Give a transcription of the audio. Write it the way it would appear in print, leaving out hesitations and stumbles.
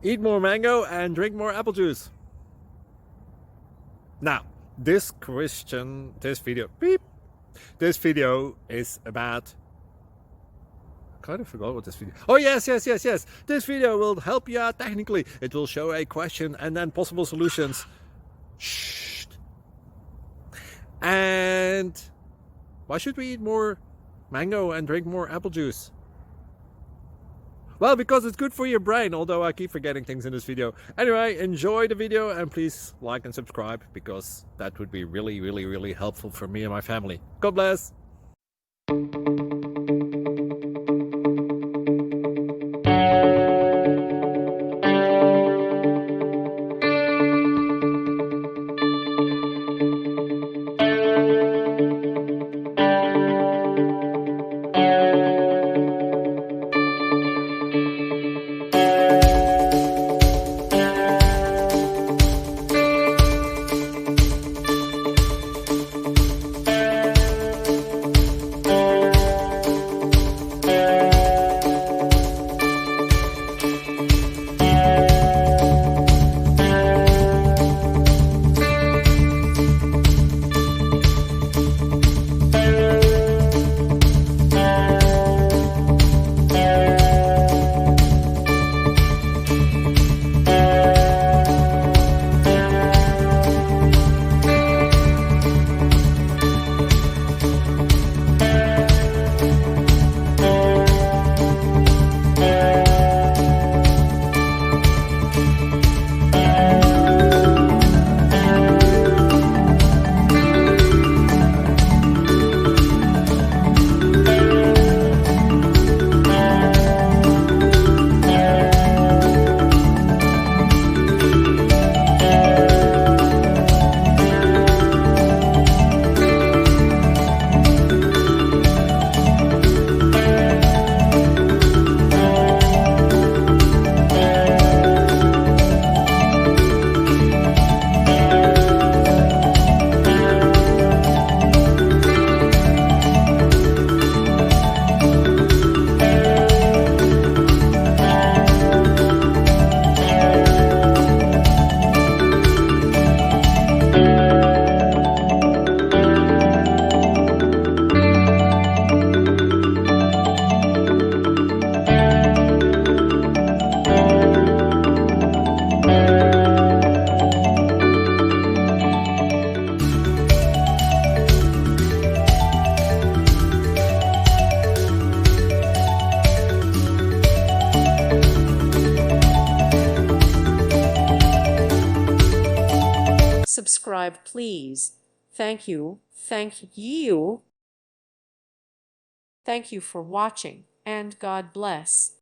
eat more mango and drink more apple juice. Now, this video is about, I kind of forgot what this video. Oh yes. This video will help you out technically. It will show a question and then possible solutions. Shh. And why should we eat more mango and drink more apple juice? Well, because it's good for your brain, although I keep forgetting things in this video. Anyway, enjoy the video and please like and subscribe, because that would be really helpful for me and my family. God bless! Subscribe, please. Thank you. Thank you. Thank you for watching, and God bless.